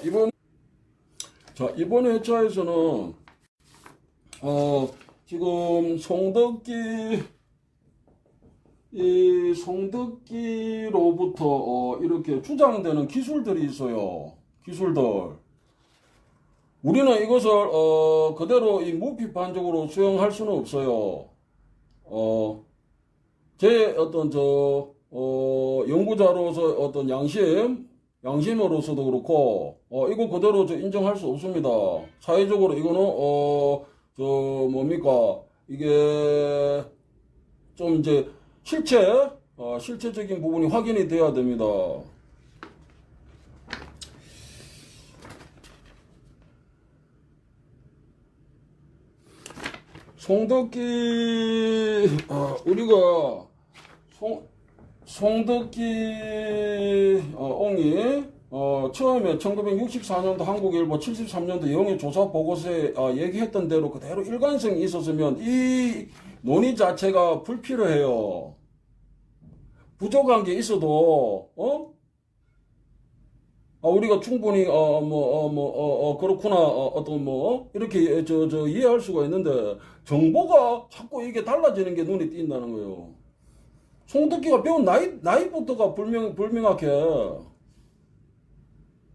이번, 이번 회차에서는, 지금 송덕기로부터, 이렇게 주장되는 기술들이 있어요. 기술들. 우리는 이것을, 그대로 이 무비판적으로 수용할 수는 없어요. 제 어떤, 연구자로서 어떤 양심으로서도 그렇고, 이거 그대로 인정할 수 없습니다. 사회적으로 이거는, 뭡니까, 이게, 좀 이제, 실체적인 부분이 확인이 돼야 됩니다. 송덕기, 우리가, 송덕기, 옹이, 처음에 1964년도 한국일보 73년도 영해 조사 보고서에 얘기했던 대로 그대로 일관성이 있었으면 이 논의 자체가 불필요해요. 부족한 게 있어도, 우리가 충분히, 그렇구나, 이렇게, 이해할 수가 있는데, 정보가 자꾸 이게 달라지는 게 눈에 띈다는 거예요. 송덕기가 배운 나이부터가 불명확해.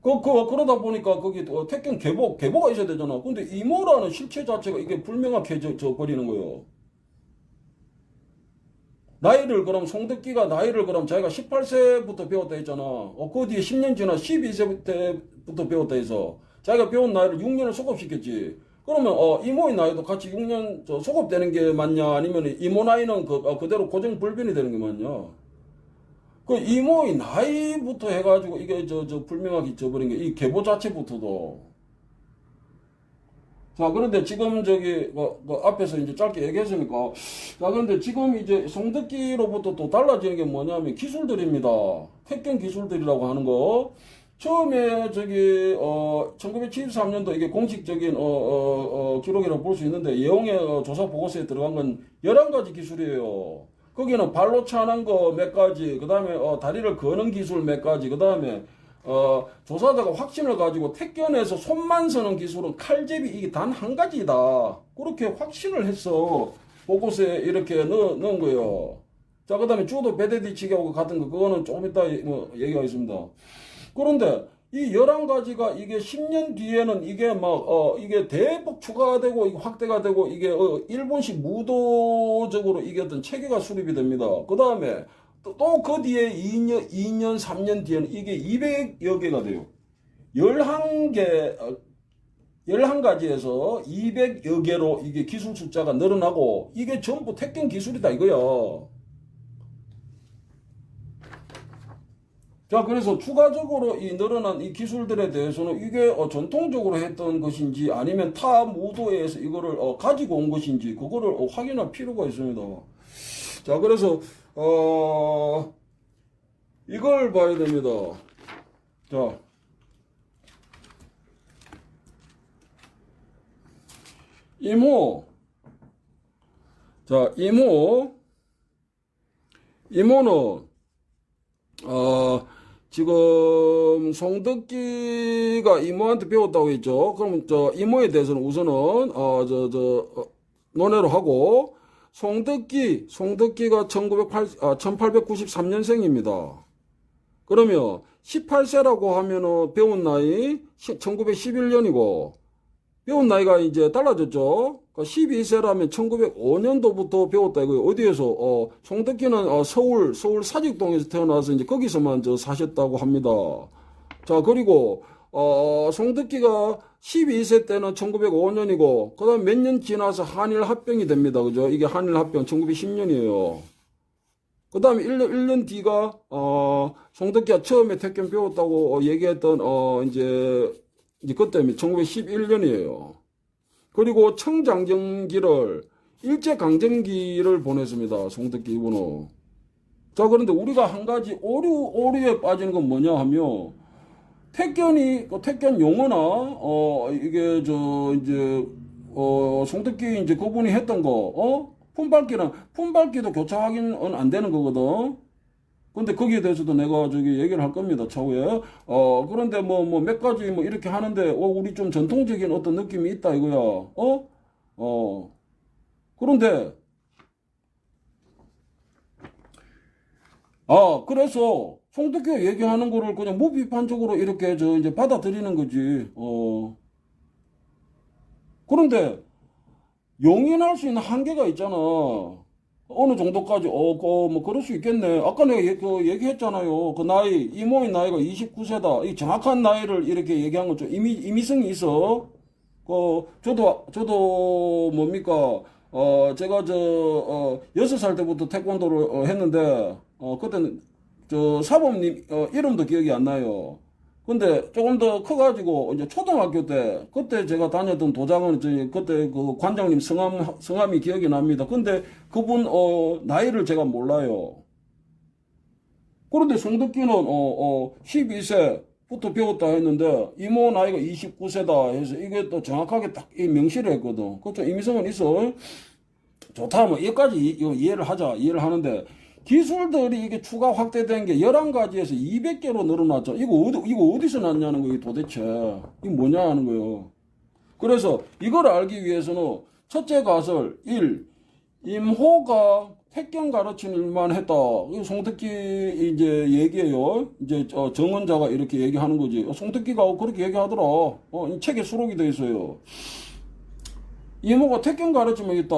그러다 보니까 거기 택견 계보가 있어야 되잖아. 근데 이모라는 실체 자체가 이게 불명확해져 버리는 거예요. 그럼 송덕기가 나이를 그럼 자기가 18세부터 배웠다 했잖아. 그 뒤에 10년 지나 12세 때부터 배웠다 해서 자기가 배운 나이를 6년을 소급시켰지. 그러면 이모의 나이도 같이 6년 소급되는 게 맞냐? 아니면 이모 나이는 그대로 고정 불변이 되는 게 맞냐? 그 이모의 나이부터 해가지고 이게 불명하게 잊어버린 게 이 계보 자체부터도. 자, 그런데 지금 앞에서 이제 짧게 얘기했으니까. 자, 그런데 지금 이제 송덕기로부터 또 달라지는 게 뭐냐면 기술들입니다. 택견 기술들이라고 하는 거. 처음에 1973년도 이게 공식적인, 기록이라고 볼 수 있는데, 예홍의 조사 보고서에 들어간 건 11가지 기술이에요. 거기는 발로 차는 거 몇 가지, 그 다음에, 다리를 거는 기술 몇 가지, 그 다음에, 조사자가 확신을 가지고 택견에서 손만 서는 기술은 칼제비 이게 단 한 가지다. 그렇게 확신을 해서 보고서에 이렇게 넣은 거예요. 자, 그 다음에 주도 배대뒤치기하고 같은 거, 그거는 조금 이따 얘기가 있습니다. 그런데 이 11가지가 이게 10년 뒤에는 이게 이게 대폭 추가되고 이게 확대가 되고 이게 일본식 무도적으로 이게 어떤 체계가 수립이 됩니다. 그 다음에 또 그 뒤에 2년, 3년 뒤에는 이게 200여 개가 돼요. 11가지에서 200여 개로 이게 기술 숫자가 늘어나고 이게 전부 택견 기술이다 이거야. 자, 그래서 추가적으로 이 늘어난 이 기술들에 대해서는 이게 전통적으로 했던 것인지 아니면 타 무도에서 이거를 가지고 온 것인지 그거를 확인할 필요가 있습니다. 자, 그래서 이걸 봐야 됩니다. 자, 이모는 지금 송덕기가 이모한테 배웠다고 했죠. 그럼 이모에 대해서는 우선은 논외로 하고 송덕기가 1893년생입니다. 그러면 18세라고 하면은 배운 나이 1911년이고 배운 나이가 이제 달라졌죠. 12세라면 1905년도부터 배웠다 이거예요. 어디에서? 송덕기는 서울 사직동에서 태어나서 이제 거기서만 사셨다고 합니다. 자, 그리고 송덕기가 12세 때는 1905년이고 그 다음 몇 년 지나서 한일 합병이 됩니다. 그죠? 이게 한일 합병 1910년이에요. 그 다음에 1년 뒤가 송덕기가 처음에 택견 배웠다고 얘기했던 이제 그때 1911년이에요. 그리고 청장정기를 일제강점기를 보냈습니다. 송덕기 이분은. 자, 그런데 우리가 한 가지 오류에 빠지는 건 뭐냐 하면 택견 용어나 이게 송덕기 이제 그분이 했던 거 품밟기도 교차 확인은 안 되는 거거든. 근데 거기에 대해서도 내가 저기 얘기를 할 겁니다, 차후에. 그런데 몇 가지 이렇게 하는데, 우리 좀 전통적인 어떤 느낌이 있다, 이거야. 그런데, 그래서 송덕기가 얘기하는 거를 그냥 무비판적으로 이렇게 이제 받아들이는 거지. 그런데 용인할 수 있는 한계가 있잖아. 어느 정도까지, 그럴 수 있겠네. 아까 내가 얘기했잖아요. 그 나이, 이모의 나이가 29세다. 이 정확한 나이를 이렇게 얘기한 건 좀 임의성이 있어. 저도 뭡니까, 제가 6살 때부터 태권도를 했는데, 그때는, 사범님, 이름도 기억이 안 나요. 근데 조금 더 커가지고, 이제 초등학교 때, 그때 제가 다녔던 도장은, 그때 그 관장님 성함이 기억이 납니다. 근데 그분, 나이를 제가 몰라요. 그런데 송덕기는, 12세부터 배웠다 했는데, 이모 나이가 29세다 해서 이게 또 정확하게 딱 명시를 했거든. 그것도 임의성은 있어. 좋다, 여기까지 이해를 하자. 이해를 하는데, 기술들이 이게 추가 확대된 게 11가지에서 200개로 늘어났죠. 이거 어디서 났냐는 거예요, 도대체. 이게 뭐냐 하는 거예요. 그래서 이걸 알기 위해서는 첫째 가설 1. 임호가 택견 가르치는 일만 했다. 이거 송특기 이제 얘기예요. 이제 정원자가 이렇게 얘기하는 거지. 송특기가 그렇게 얘기하더라. 이 책에 수록이 돼 있어요. 이모가 택견 가르치면 있다.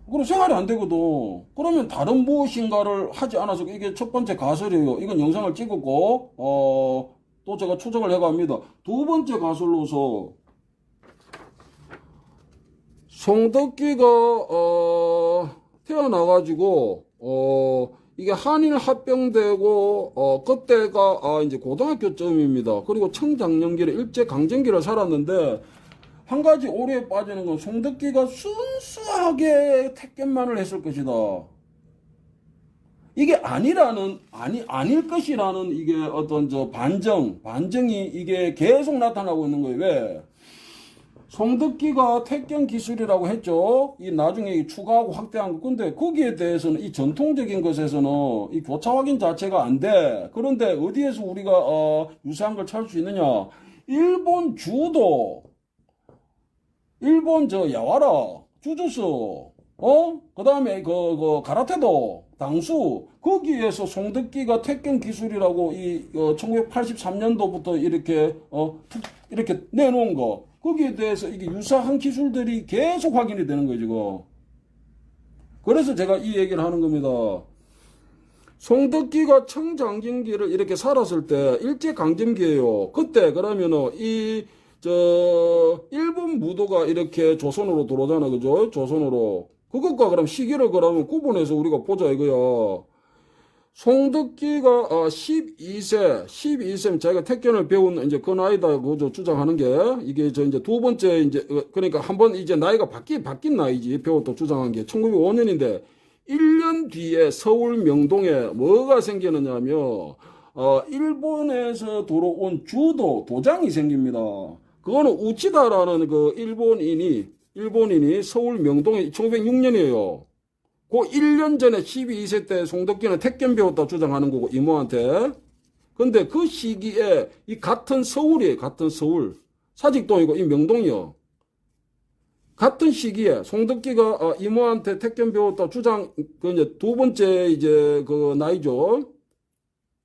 그럼 생활이 안 되거든. 그러면 다른 무엇인가를 하지 않아서 이게 첫 번째 가설이에요. 이건 영상을 찍었고, 또 제가 추적을 해갑니다. 두 번째 가설로서, 송덕기가, 태어나가지고, 이게 한일 합병되고, 그때가, 이제 고등학교쯤입니다. 그리고 청장년기를 일제강점기를 살았는데, 한 가지 오류에 빠지는 건 송덕기가 순수하게 택견만을 했을 것이다. 이게 아닐 것이라는 이게 어떤 반정이 이게 계속 나타나고 있는 거예요. 왜? 송덕기가 택견 기술이라고 했죠. 이 나중에 추가하고 확대한 거. 근데 거기에 대해서는 이 전통적인 것에서는 이 교차 확인 자체가 안 돼. 그런데 어디에서 우리가, 유사한 걸 찾을 수 있느냐? 일본 주도, 일본 야와라, 주주스, 그 다음에 가라테도, 당수, 거기에서 송덕기가 택견 기술이라고 1983년도부터 이렇게 내놓은 거, 거기에 대해서 이게 유사한 기술들이 계속 확인이 되는 거예요, 지금. 그래서 제가 이 얘기를 하는 겁니다. 송덕기가 청장진기를 이렇게 살았을 때 일제강점기예요. 그때 그러면은 일본 무도가 이렇게 조선으로 들어오잖아, 그죠? 조선으로. 그것과 그럼 시기를 그러면 구분해서 우리가 보자, 이거야. 송덕기가 12세면 자기가 택견을 배운 이제 그 나이다, 그죠? 주장하는 게. 이게 이제 두 번째, 그러니까 한번 이제 나이가 바뀐 나이지. 배웠다 주장한 게 1905년인데, 1년 뒤에 서울 명동에 뭐가 생기느냐면, 일본에서 들어온 도장이 생깁니다. 그거는 우치다라는 그 일본인이 서울 명동에 1906년이에요. 그 1년 전에 12세 때 송덕기는 택견 배웠다 주장하는 거고, 이모한테. 근데 그 시기에 이 같은 서울이에요, 같은 서울. 사직동이고 이 명동이요. 같은 시기에 송덕기가 이모한테 택견 배웠다 주장, 이제 두 번째 그 나이죠.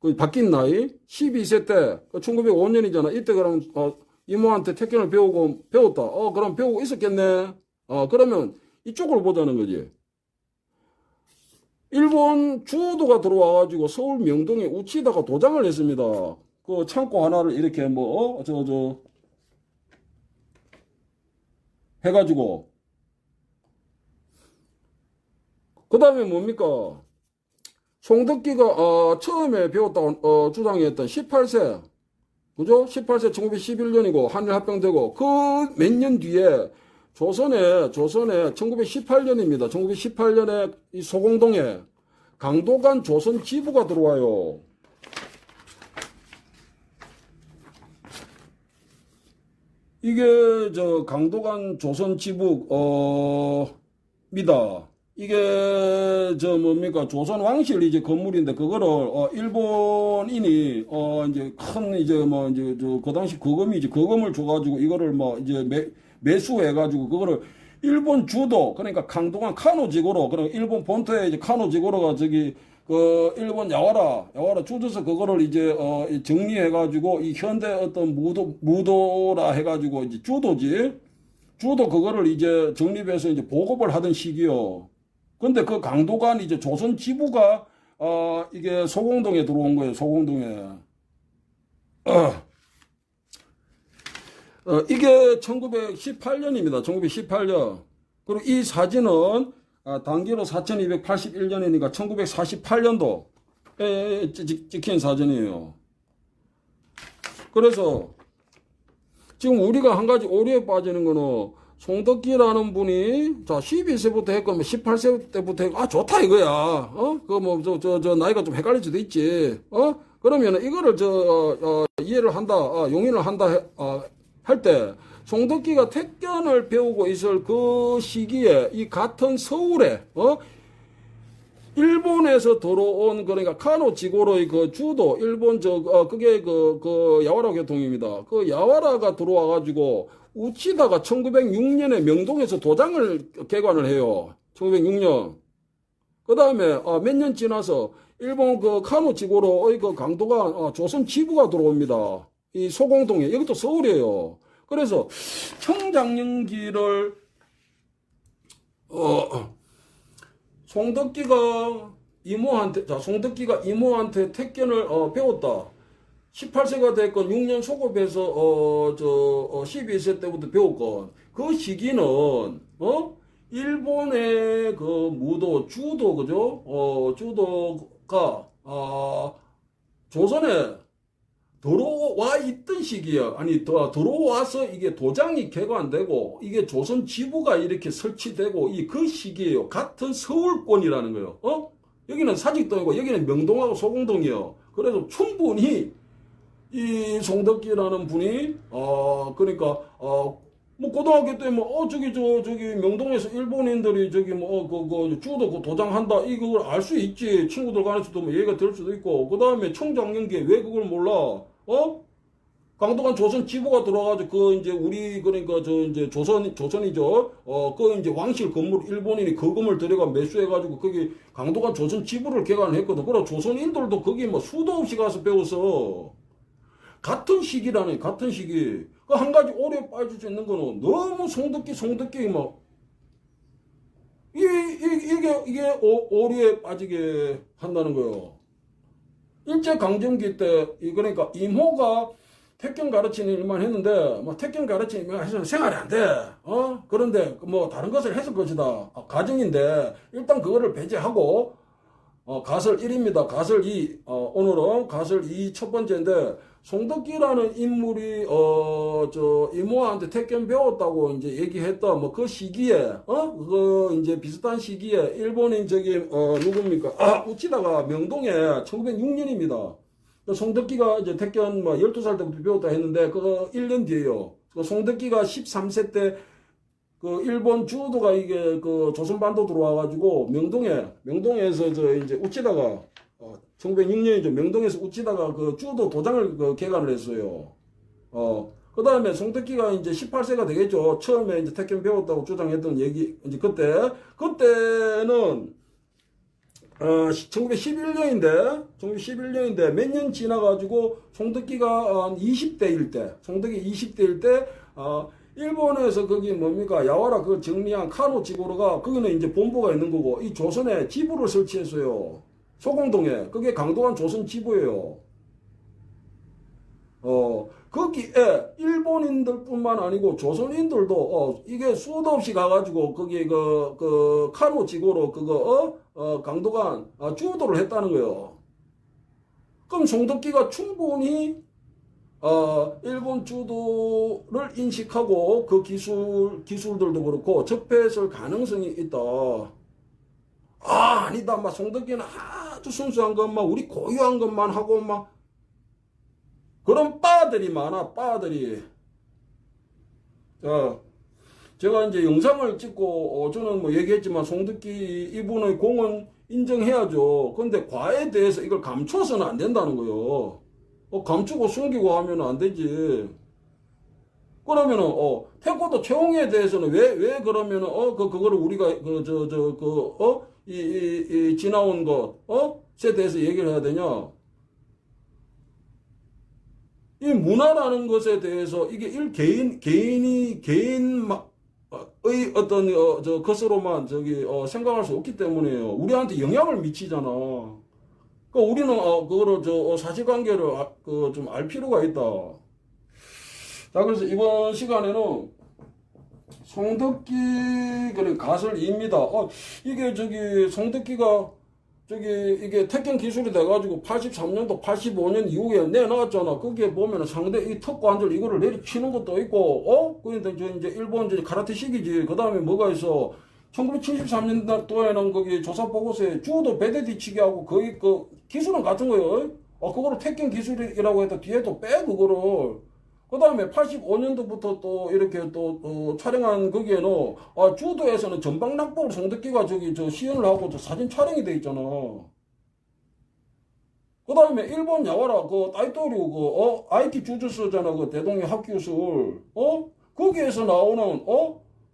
그 바뀐 나이. 12세 때, 1905년이잖아. 이때 그럼, 이모한테 택견을 배웠다. 그럼 배우고 있었겠네. 그러면 이쪽으로 보자는 거지. 일본 주도가 들어와가지고 서울 명동에 우치다가 도장을 했습니다. 그 창고 하나를 이렇게 해가지고. 그 다음에 뭡니까? 송덕기가, 처음에 배웠다고, 주장했던 18세. 그죠? 18세 1911년이고, 한일 합병되고, 그 몇 년 뒤에 조선에 1918년입니다. 1918년에 이 소공동에 강도관 조선 지부가 들어와요. 이게 강도관 조선 지부, 입니다. 이게 저 뭡니까 조선 왕실 이제 건물인데 그거를 일본인이 이제 큰 이제 뭐 이제 저 그 당시 거금이 이제 거금을 줘가지고 이거를 뭐 이제 매수해가지고 그거를 일본 주도 그러니까 강동한 카노지고로 그러니까 일본 본토에 이제 카노지고로가 저기 그 일본 야와라 주도서 그거를 이제 정리해가지고 이 현대 어떤 무도라 해가지고 이제 주도 그거를 이제 정립해서 이제 보급을 하던 시기요. 근데 그 강도관 이제 조선 지부가 이게 소공동에 들어온 거예요. 소공동에. 이게 1918년입니다. 1918년. 그리고 이 사진은 단기로 4281년이니까 1948년도에 찍힌 사진이에요. 그래서 지금 우리가 한 가지 오류에 빠지는 거는 송덕기라는 분이 자 12세부터 했고 18세 때부터 했고 좋다 이거야. 저 나이가 좀 헷갈릴 수도 있지. 그러면 이거를 이해를 한다. 용인을 한다 할 때 송덕기가 택견을 배우고 있을 그 시기에 이 같은 서울에 일본에서 들어온 그러니까 카노지고로의 그 주도 일본 그게 그 야와라 교통입니다. 그 야와라가 들어와 가지고 우치다가 1906년에 명동에서 도장을 개관을 해요. 1906년. 그 다음에 몇 년 지나서 일본 그 카노지고로의 그 강도가 조선 지부가 들어옵니다. 이 소공동에 이것도 서울이에요. 그래서 청장년기를 송덕기가 이모한테 택견을 배웠다. 18세가 됐건 6년 소급해서 12세 때부터 배웠건 그 시기는 일본의 그 무도 주도 그죠? 주도가 조선에 들어와 있던 시기야. 아니 들어와서 이게 도장이 개관되고 이게 조선 지부가 이렇게 설치되고 그 시기예요. 같은 서울권이라는 거예요. 여기는 사직동이고 여기는 명동하고 소공동이에요. 그래서 충분히 이 송덕기라는 분이 그러니까 뭐 고등학교 때 뭐 저기 명동에서 일본인들이 저기 그 주도 그 도장한다 이걸 알 수 있지. 친구들 간에서도 뭐 얘기가 될 수도 있고. 그 다음에 청장년기에 왜 그걸 몰라? 강동한 조선 지부가 들어와가지고 그 이제 우리 그러니까 저 이제 조선이죠. 그 이제 왕실 건물 일본인이 거금을 들여가 매수해가지고 거기 강동한 조선 지부를 개관했거든. 그래 조선인들도 거기 뭐 수도 없이 가서 배워서 같은 시기라네. 같은 시기. 그 한 가지 오류에 빠질 수 있는 거는 너무 송덕기 막 이게 오류에 빠지게 한다는 거예요. 일제 강점기 때 그러니까 이모가 택견 가르치는 일만 했는데 뭐 택견 가르치는 일만 해서는 생활이 안 돼. 그런데 뭐 다른 것을 했을 것이다. 가정인데 일단 그거를 배제하고 가설 1입니다. 가설 2. 오늘은 가설 2 첫 번째인데 송덕기라는 인물이 이모한테 택견 배웠다고 이제 얘기했다. 뭐 그 시기에 그 이제 비슷한 시기에 일본인 누굽니까? 우치다가 명동에 1906년입니다. 송덕기가 이제 택견 12살 때부터 배웠다 했는데 그거 1년 뒤에요. 송덕기가 13세 때 그 일본 주도가 이게 그 조선반도 들어와가지고 명동에서 이제 우치다가 1906년이죠. 명동에서 우치다가 그 주도 도장을 개관을 했어요. 그 다음에 송덕기가 이제 18세가 되겠죠. 처음에 이제 택견 배웠다고 주장했던 얘기, 이제 그때는 1911년인데 몇 년 지나가지고 송덕기가 한 20대일 때, 일본에서 거기 뭡니까 야와라 그 정리한 카노지고로가 거기는 이제 본부가 있는 거고 이 조선에 지부를 설치했어요. 소공동에. 그게 강동한 조선 지부예요. 거기에 일본인들뿐만 아니고 조선인들도 이게 수도 없이 가가지고 거기 그 카노지고로 그거 강도관 주도를 했다는 거예요. 그럼 송덕기가 충분히 일본 주도를 인식하고 그 기술들도 그렇고 접했을 가능성이 있다. 아니다. 막 송덕기는 아주 순수한 것만 우리 고유한 것만 하고 막 그런 빠들이 많아. 빠들이. 제가 이제 영상을 찍고 저는 뭐 얘기했지만 송덕기 이분의 공은 인정해야죠. 근데 과에 대해서 이걸 감춰서는 안 된다는 거예요. 감추고 숨기고 하면 안 되지. 그러면은 태권도 최홍에 대해서는 왜 그러면은 그거를 우리가 지나온 것에 대해서 얘기를 해야 되냐? 이 문화라는 것에 대해서 이게 개인의 어떤 것으로만 생각할 수 없기 때문에요. 우리한테 영향을 미치잖아. 그러니까 우리는 그거를 사실관계를 좀 알 필요가 있다. 자, 그래서 이번 시간에는 송덕기 그래 가설입니다. 이게 송덕기가 이게 택견 기술이 돼가지고 83년도 85년 이후에 내놨잖아. 거기에 보면은 상대 이 턱 관절 이거를 내리치는 것도 있고, 그런데 이제 일본 이제 카라테식이지. 그 다음에 뭐가 있어? 1973년도에는 거기 조사 보고서에 주도 배대 뒤치기 하고 거의 그 기술은 같은 거예요. 그거를 택견 기술이라고 해도 뒤에 또 빼, 그거를. 그 다음에 85년도부터 또 이렇게 또 촬영한 거기에는 주도에서는 전방납법을 송덕기가 시연을 하고 사진 촬영이 돼 있잖아. 그 다음에 일본 야와라 따이토류 IT 주주스잖아. 대동의 합기술. 거기에서 나오는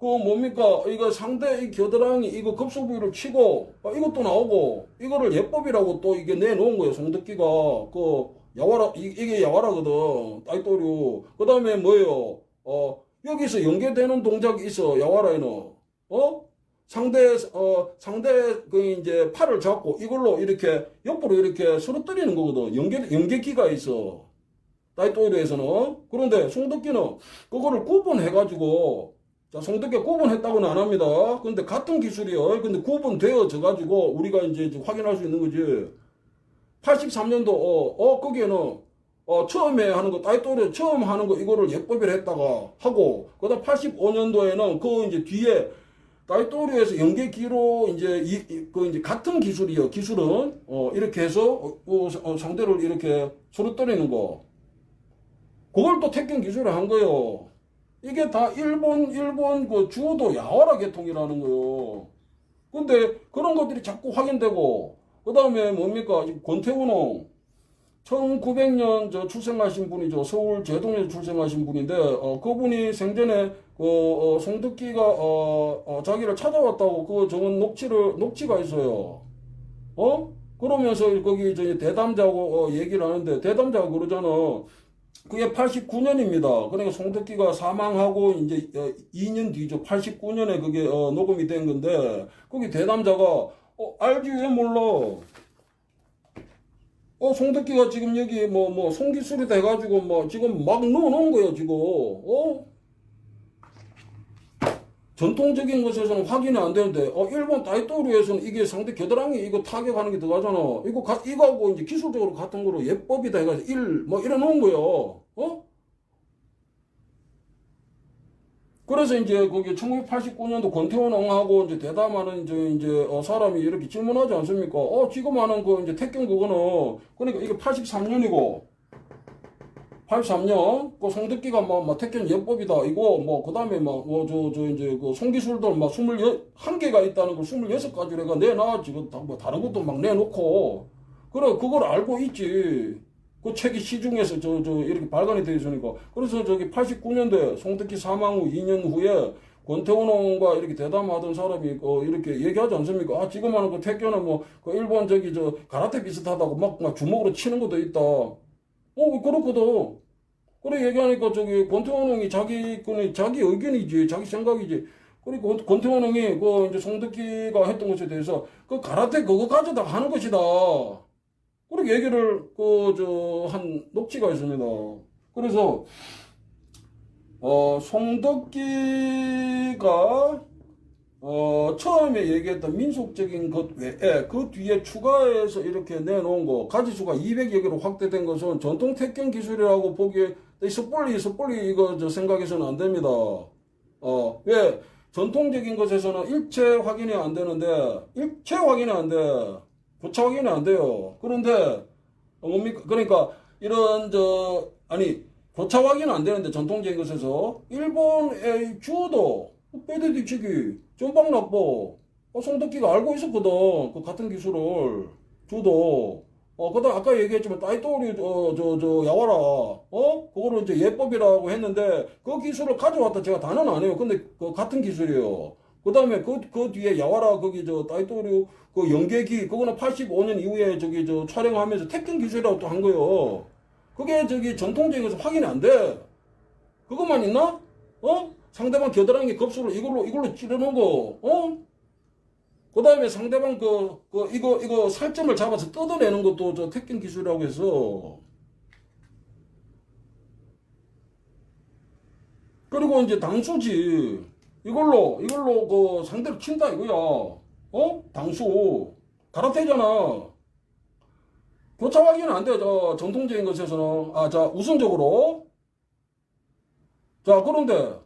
뭡니까 이거 상대 이 겨드랑이 이거 급소부위를 치고 이것도 나오고 이거를 예법이라고 또 이게 내놓은 거예요. 송덕기가 야와라, 이게 야와라거든. 따이토류. 그 다음에 뭐예요? 여기서 연계되는 동작이 있어. 야와라에는. 상대, 이제 팔을 잡고 이걸로 이렇게 옆으로 이렇게 쓰러뜨리는 거거든. 연계기가 있어. 따이토류에서는. 그런데 송덕기는 그거를 구분해가지고, 자, 송덕기가 구분했다고는 안 합니다. 근데 같은 기술이요. 근데 구분되어져가지고 우리가 이제 확인할 수 있는 거지. 83년도 거기에는 처음에 하는 거 따이토리 처음 하는 거 이거를 예법을 했다가 하고 그다음 85년도에는 그 이제 뒤에 따이토리에서 연계기로 이제 이제 같은 기술이요. 기술은 이렇게 해서 상대를 이렇게 소리떠리는 거. 그걸 또 택견 기술을 한 거예요. 이게 다 일본 그 주도 야와라 계통이라는 거예요. 근데 그런 것들이 자꾸 확인되고 그 다음에 뭡니까? 권태훈홍 1900년 출생하신 분이죠. 서울 제동에서 출생하신 분인데 그분이 생전에 송덕기가 자기를 찾아왔다고 적은 녹취가 있어요. 그러면서 거기 대담자고 얘기를 하는데 대담자가 그러잖아. 그게 89년입니다. 그러니까 송덕기가 사망하고 이제 2년 뒤죠. 89년에 그게 녹음이 된 건데 거기 대담자가 알지 왜 몰라? 송덕기가 지금 여기 송기술이 돼가지고 지금 막 넣어놓은 거예요 지금. 전통적인 것에서는 확인이 안 되는데 일본 따이토류에서는 이게 상대 겨드랑이 이거 타격하는 게 들어가잖아. 이거하고 이제 기술적으로 같은 거로 예법이다 해가지고 이래 놓은 거예요. 그래서 이제 거기 1989년도 권태원 옹하고 이제 대담하는 이제 사람이 이렇게 질문하지 않습니까? 지금 하는 이제 택견 그거는 그러니까 이게 83년이고 83년 그 송덕기가 택견 예법이다 이거 그다음에 이제 송기술들 21개가 있다는 걸 26가지를 내가 내놔 지금 다른 것도 내놓고 그래 그걸 알고 있지. 그 책이 시중에서 이렇게 발간이 되어 있으니까. 그래서 89년도에 송덕기 사망 후 2년 후에 권태훈홍과 이렇게 대담하던 사람이 이렇게 얘기하지 않습니까? 지금 하는 그 택견은 그 일본 가라테 비슷하다고 막 주먹으로 치는 것도 있다. 그렇거든. 그래 얘기하니까 권태훈홍이 자기 의견이지, 자기 생각이지. 그리고 권태훈홍이 이제 송덕기가 했던 것에 대해서 그 가라테 그거 가져다 하는 것이다. 그렇게 얘기를 한 녹취가 있습니다. 그래서 송덕기가 처음에 얘기했던 민속적인 것 외에 그 뒤에 추가해서 이렇게 내놓은 거 가지수가 200여 개로 확대된 것은 전통 택견 기술이라고 보기에 섣불리 이거 생각해서는 안 됩니다. 왜 전통적인 것에서는 일체 확인이 안 되는데 일체 확인이 안 돼. 교차 확인이 안 돼요. 그런데 뭡니까? 그러니까 이런 교차 확인은 안 되는데 전통적인 것에서 일본의 주도 빼대 뒤치기, 전방 납법. 송덕기가 알고 있었거든. 그 같은 기술을. 주도. 그다음 아까 얘기했지만 따이또리 야와라. 그거를 이제 예법이라고 했는데 그 기술을 가져왔다 제가 단언 안 해요. 근데 그 같은 기술이에요. 그다음에 그 뒤에 야와라 거기 따이또리 그 연계기 그거는 85년 이후에 촬영하면서 택견 기술이라고 또 한 거예요. 그게 전통적인 것은 확인이 안 돼. 그것만 있나? 상대방 겨드랑이 겁수를 이걸로 찌르는 거. 그 다음에 상대방 이거 살점을 잡아서 뜯어내는 것도 택견 기술이라고 해서. 그리고 이제 당수지. 이걸로 그 상대를 친다 이거야. 당수. 가라테잖아. 교차 확인은 안 돼. 전통적인 것에서는. 자, 우선적으로. 자, 그런데.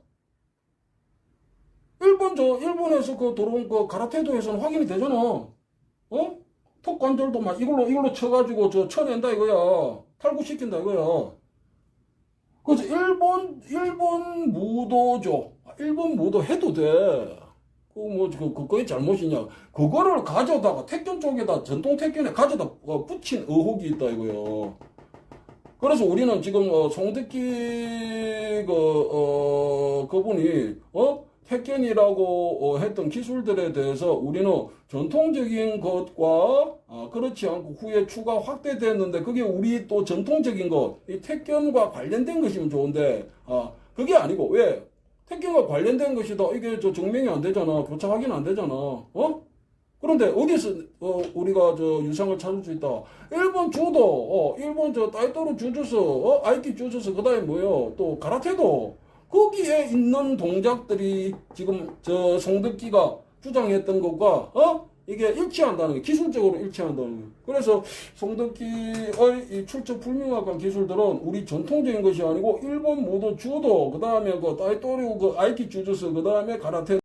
일본에서 들어온 가라테도에서는 확인이 되잖아. 턱 관절도 막 이걸로 쳐가지고 쳐낸다 이거야. 탈구시킨다 이거야. 그래서 일본 무도죠. 일본 무도 해도 돼. 그거의 잘못이냐. 그거를 가져다가 택견 쪽에다, 전통 택견에 가져다 붙인 의혹이 있다 이거요. 그래서 우리는 지금, 송득기, 그분이, 택견이라고 했던 기술들에 대해서 우리는 전통적인 것과 그렇지 않고 후에 추가 확대됐는데 그게 우리 또 전통적인 것, 이 택견과 관련된 것이면 좋은데 그게 아니고 왜? 택견과 관련된 것이다. 이게 증명이 안 되잖아. 교차 확인 안 되잖아. 그런데 어디서 우리가 유상을 찾을 수 있다. 일본 주도, 일본 따이토루 주주스, 아이키 주주스, 그다음에 뭐요? 또 가라테도. 거기에 있는 동작들이 지금 송덕기가 주장했던 것과 이게 일치한다는 게 기술적으로 일치한다는 게. 그래서 송덕기의 이 출처 불명확한 기술들은 우리 전통적인 것이 아니고 일본 무도 주도 그다음에 따이토류 아이키 주주스 그다음에 가라테